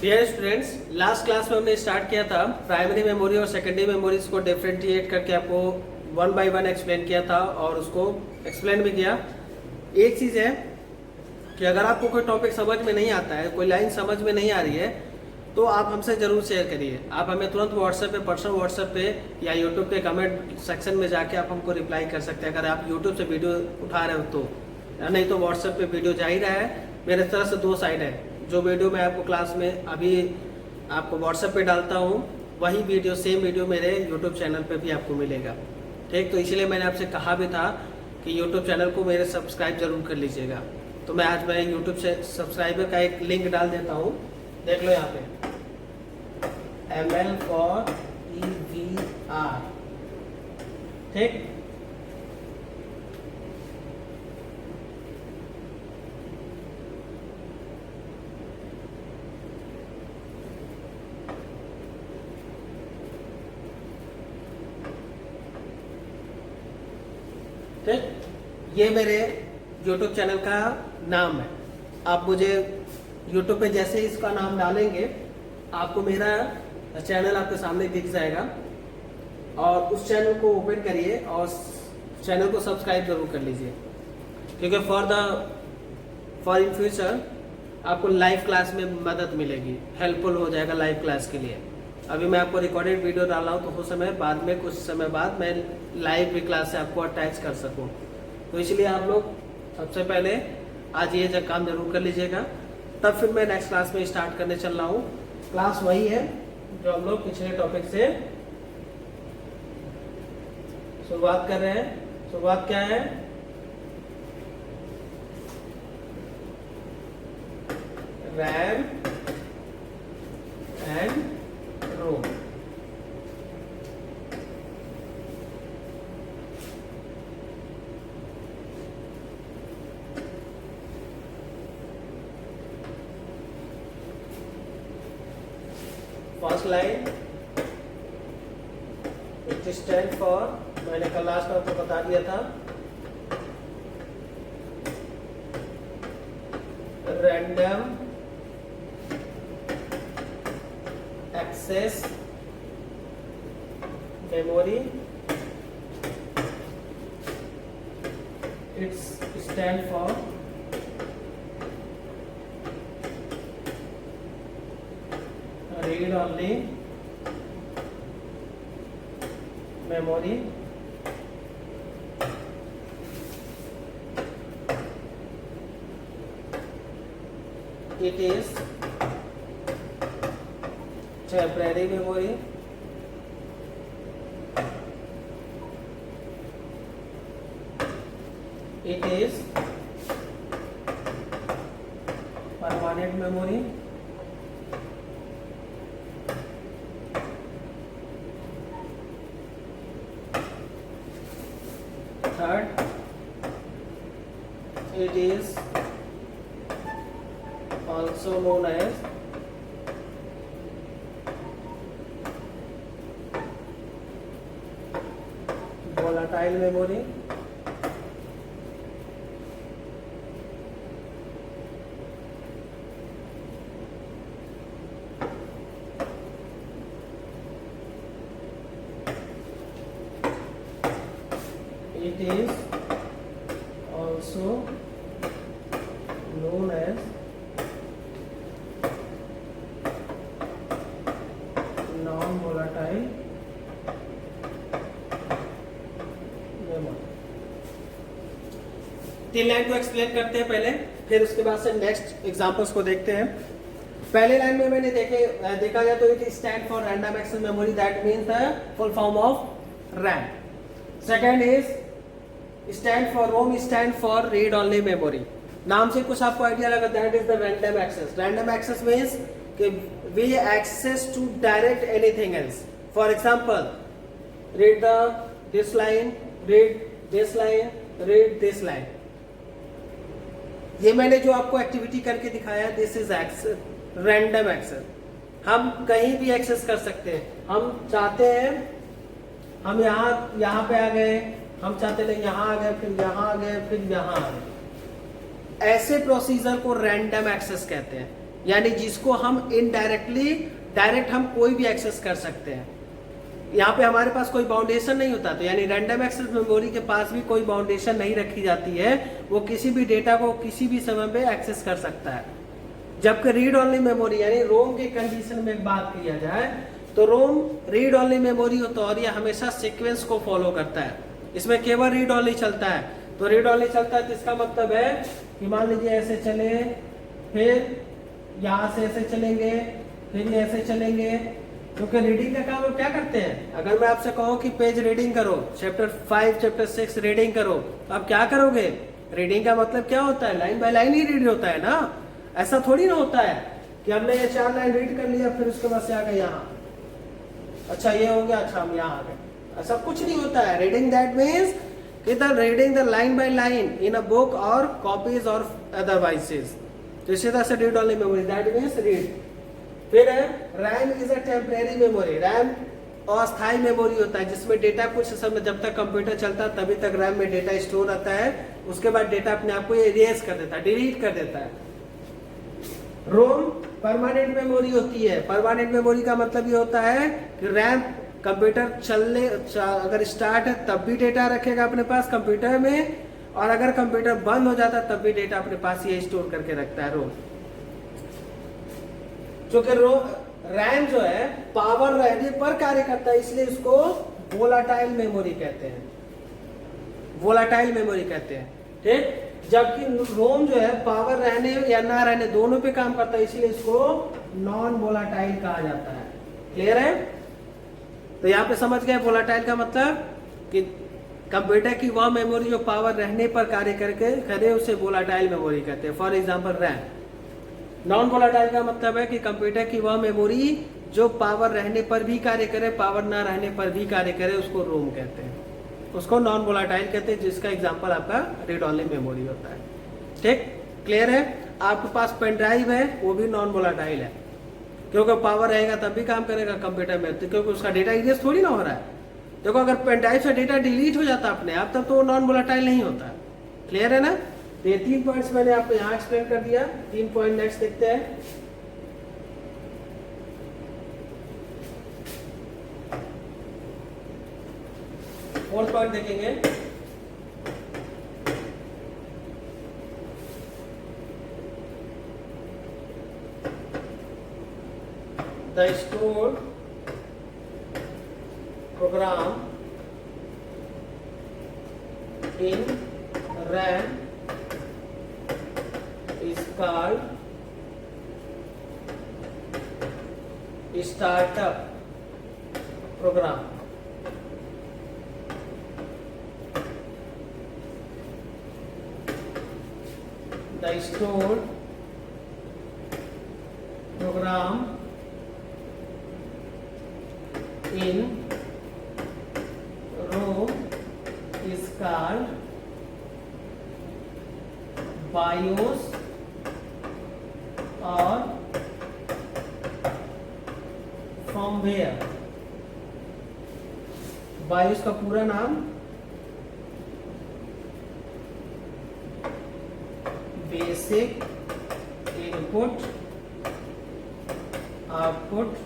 Dear students, last class में हमने start किया था प्राइमरी मेमोरी और सेकेंडरी मेमोरीज को डिफ्रेंशिएट करके आपको वन बाय वन एक्सप्लेन किया था और उसको एक्सप्लेन भी किया। एक चीज़ है कि अगर आपको कोई टॉपिक समझ में नहीं आता है, कोई लाइन समझ में नहीं आ रही है, तो आप हमसे ज़रूर शेयर करिए। आप हमें तुरंत व्हाट्सएप पे, पर्सनल व्हाट्सएप पे या यूट्यूब पे कमेंट सेक्शन में जाके आप हमको रिप्लाई कर सकते हैं, अगर आप यूट्यूब से वीडियो उठा रहे हो तो। नहीं तो व्हाट्सएप पे वीडियो जा ही रहा है। मेरे तरफ से दो साइड है, जो वीडियो मैं आपको क्लास में अभी आपको व्हाट्सएप पे डालता हूँ, वही वीडियो सेम वीडियो मेरे यूट्यूब चैनल पे भी आपको मिलेगा। ठीक, तो इसलिए मैंने आपसे कहा भी था कि यूट्यूब चैनल को मेरे सब्सक्राइब जरूर कर लीजिएगा। तो मैं आज मैं यूट्यूब से सब्सक्राइबर का एक लिंक डाल देता हूँ, देख लो यहाँ पे, ML for EVR। ठीक, ठीक, ये मेरे YouTube चैनल का नाम है। आप मुझे YouTube पे जैसे इसका नाम डालेंगे, आपको मेरा चैनल आपके सामने दिख जाएगा और उस चैनल को ओपन करिए और चैनल को सब्सक्राइब जरूर कर लीजिए, क्योंकि फॉर इन फ्यूचर आपको लाइव क्लास में मदद मिलेगी, हेल्पफुल हो जाएगा लाइव क्लास के लिए। अभी मैं आपको रिकॉर्डेड वीडियो डाल रहा हूँ, तो हो समय बाद में कुछ समय बाद मैं लाइव भी क्लास से आपको अटैच कर सकूँ। तो इसलिए आप लोग सबसे पहले आज ये काम जरूर कर लीजिएगा, तब फिर मैं नेक्स्ट क्लास में स्टार्ट करने चल रहा हूँ। क्लास वही है जो हम लोग पिछले टॉपिक से शुरुआत कर रहे हैं। शुरुआत क्या है? RAM and ROM. First line it stand for, मैंने कल लास्ट आपको बता दिया था, random access memory. It's stand for read only memory। It is temporary memory। It is permanent memory। Third, it is also known as volatile memory। It is also known as non-volatile memory। तीन line को explain करते हैं पहले, फिर उसके बाद से next examples को देखते हैं। पहले लाइन में मैंने देखा जाए तो it stand for random access memory, that means the full form of RAM. Second is stand for ROM, stand for read only memory. नाम से कुछ आपको आइडिया लगा, that is the random access. Random access means कि we access to direct anything else. For example, read this line, read this line, read this line. ये मैंने जो आपको एक्टिविटी करके दिखाया, this is access, random access. हम कहीं भी एक्सेस कर सकते हैं। हम चाहते हैं, हम यहाँ पे आ गए, हम चाहते थे यहाँ आ गए, फिर यहाँ आ गए, फिर यहाँ आ गए। ऐसे प्रोसीजर को रैंडम एक्सेस कहते हैं। यानी जिसको हम इनडायरेक्टली डायरेक्ट हम कोई भी एक्सेस कर सकते हैं। यहाँ पे हमारे पास कोई बाउंडेशन नहीं होता, तो यानी रैंडम एक्सेस मेमोरी के पास भी कोई बाउंडेशन नहीं रखी जाती है, वो किसी भी डेटा को किसी भी समय पे एक्सेस कर सकता है। जबकि रीड ओनली मेमोरी यानी रोम के कंडीशन में बात किया जाए तो रोम रीड ओनली मेमोरी होता है और यह हमेशा सीक्वेंस को फॉलो करता है। इसमें केवल रीड ओनली चलता है, तो रीड ओनली चलता है तो इसका मतलब है कि मान लीजिए ऐसे चले, फिर यहाँ से ऐसे चलेंगे, फिर ये ऐसे चलेंगे, क्योंकि रीडिंग का काम हम क्या करते हैं। अगर मैं आपसे कहूँ कि पेज रीडिंग करो, चैप्टर 5 चैप्टर 6 रीडिंग करो, तो आप क्या करोगे। रीडिंग का मतलब क्या होता है, line by line he read होता है ना। ऐसा थोड़ी ना होता है कि हमने ये 4 लाइन रीड कर लिया फिर उसके बाद से आ गए यहाँ, अच्छा ये हो गया, अच्छा हम यहाँ आ गए, ऐसा कुछ नहीं होता है। रीडिंग दैट मीन्स कि the reading the line by line in a book और कॉपीज और अदरवाइजेस, तो इसी तरह से read only memory that means read. फिर RAM is a temporary memory, RAM अस्थायी मेमोरी होता है जिसमें डेटा कुछ समय जब तक कंप्यूटर चलता है तभी तक रैम में डेटा स्टोर रहता है, उसके बाद डेटा अपने आप को इरेज कर देता है, डिलीट कर देता है। रोम परमानेंट मेमोरी होती है। परमानेंट मेमोरी का मतलब ये होता है कि रैम कंप्यूटर चलने अगर स्टार्ट है तब भी डेटा रखेगा अपने पास कंप्यूटर में, और अगर कंप्यूटर बंद हो जाता है तब भी डेटा अपने पास ये स्टोर करके रखता है रोम। क्योंकि रैम जो है पावर रहने पर कार्य करता है, इसलिए इसको वोलाटाइल मेमोरी कहते हैं, वोलाटाइल मेमोरी कहते हैं, ठीक। जबकि रोम जो है पावर रहने या ना रहने दोनों पे काम करता है, इसलिए इसको नॉन वोलाटाइल कहा जाता है। क्लियर है। तो यहाँ पे समझ गए वोलाटाइल का मतलब कि कंप्यूटर की वह मेमोरी जो पावर रहने पर कार्य करके करे उसे वोलाटाइल मेमोरी कहते हैं। For example RAM. Non volatile का मतलब है कि कंप्यूटर की वह मेमोरी जो पावर रहने पर भी कार्य करे, पावर ना रहने पर भी कार्य करे, उसको रोम कहते हैं, उसको नॉन वोलाटाइल कहते हैं, जिसका एग्जांपल आपका रीड ओनली मेमोरी होता है। ठीक, क्लियर है। आपके पास पेन ड्राइव है, वो भी नॉन वोलाटाइल है, क्योंकि पावर रहेगा तब भी काम करेगा कंप्यूटर में, तो क्योंकि उसका डेटा इरेज थोड़ी ना हो रहा है। देखो अगर पेन ड्राइव से डेटा डिलीट हो जाता अपने आप तब तो वो नॉन वोलाटाइल नहीं होता। क्लियर है ना। तो ये 3 पॉइंट्स मैंने आपको यहाँ एक्सप्लेन कर दिया। 3 पॉइंट नेक्स्ट देखते हैं। फोर्थ पॉइंट देखेंगे। The stored program in RAM is called startup program. The stored program in ROM is called BIOS और firmware। BIOS का पूरा नाम बेसिक इनपुट आउटपुट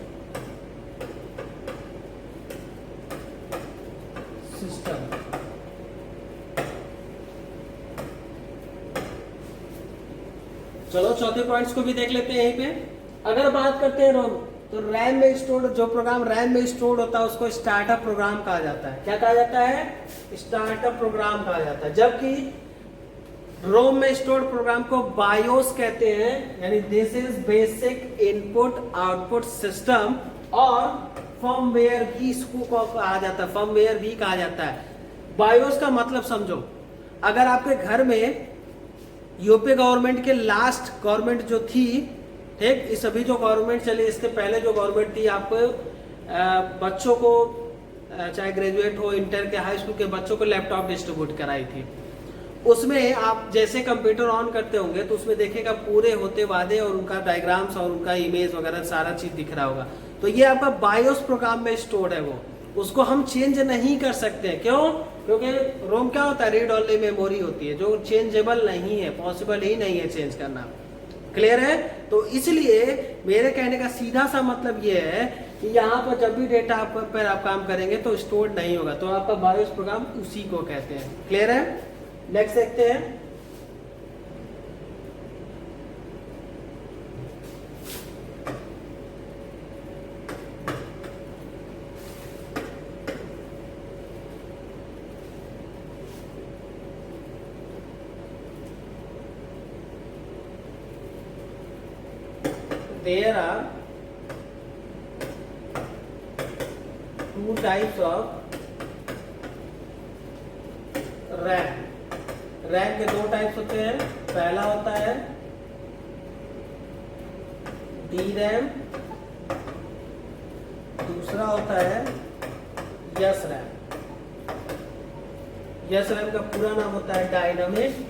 सिस्टम। चलो चौथे पॉइंट्स को भी देख लेते हैं। यहीं पे अगर बात करते हैं रोम, तो रैम में स्टोर्ड जो प्रोग्राम रैम में स्टोर्ड होता है उसको स्टार्टअप प्रोग्राम कहा जाता है। क्या कहा जाता है? स्टार्टअप प्रोग्राम कहा जाता है। जबकि रोम में स्टोर्ड प्रोग्राम को बायोस कहते हैं, यानी this is basic input output system, और फर्मवेयर भी इसको कहा जाता है, फर्मवेयर भी कहा जाता है। बायोस का मतलब समझो, अगर आपके घर में यूपी गवर्नमेंट के लास्ट गवर्नमेंट जो थी, ठीक, इस अभी जो गवर्नमेंट चली इसके पहले जो गवर्नमेंट थी, आप बच्चों को चाहे ग्रेजुएट हो, इंटर के, हाई स्कूल के बच्चों को लैपटॉप डिस्ट्रीब्यूट कराई थी। उसमें आप जैसे कंप्यूटर ऑन करते होंगे तो उसमें देखेगा पूरे होते वादे और उनका डायग्राम्स और उनका इमेज वगैरह सारा चीज दिख रहा होगा। तो ये आपका बायोस प्रोग्राम में स्टोर्ड है, वो उसको हम चेंज नहीं कर सकते। क्यों? क्योंकि रोम क्या होता है? रीड ओनली मेमोरी होती है जो चेंजेबल नहीं है, पॉसिबल ही नहीं है चेंज करना। क्लियर है? तो इसलिए मेरे कहने का सीधा सा मतलब ये है कि यहाँ पर जब भी डेटा पर आप काम करेंगे तो स्टोर नहीं होगा, तो आपका बायोस प्रोग्राम उसी को कहते हैं। क्लियर है? नेक्स्ट देखते हैं। There are two types of RAM. RAM के दो टाइप्स होते हैं। पहला होता है DRAM, दूसरा होता है SRAM। SRAM का पूरा नाम होता है डायनामिक,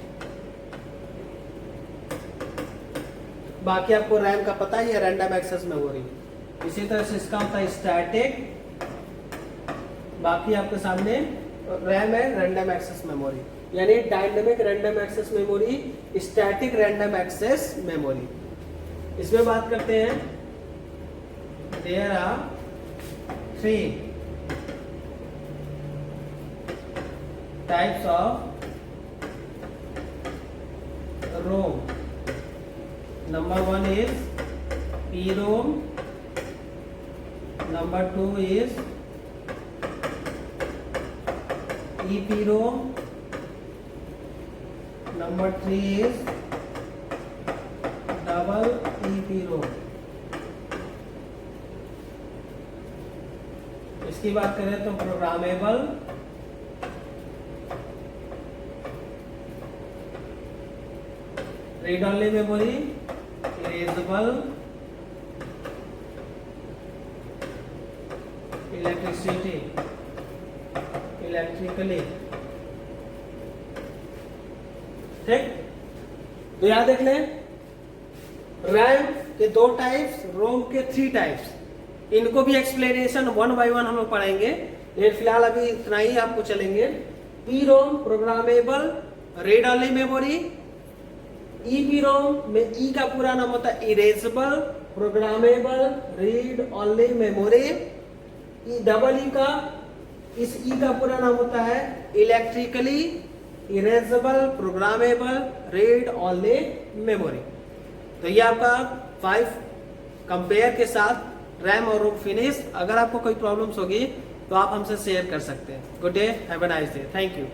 बाकी आपको रैम का पता ही है, रैंडम एक्सेस मेमोरी। इसी तरह से इसका होता है स्टैटिक, बाकी आपके सामने रैम है रैंडम एक्सेस मेमोरी, यानी dynamic random access memory, static random access memory. इसमें बात करते हैं। There are 3 types of ROM. Number 1 is PROM, number 2 is EPROM, number 3 is double EPROM। इसकी बात करें तो programmable, read only memory, erasable, electrically. ठीक, तो याद देख लें, रैम के 2 टाइप्स, रोम के 3 टाइप्स। इनको भी एक्सप्लेनेशन 1 बाय 1 हम लोग पढ़ेंगे, लेकिन फिलहाल अभी इतना ही आपको चलेंगे। PROM programmable read only memory, EPROM में ई का पूरा नाम होता है erasable programmable read only memory. Double E का, इस ई का पूरा नाम होता है electrically erasable programmable read only memory. तो ये आपका 5 कंपेयर के साथ रैम और रोम फिनिश। अगर आपको कोई प्रॉब्लम्स होगी तो आप हमसे शेयर कर सकते हैं। Good day, have a nice day, thank you.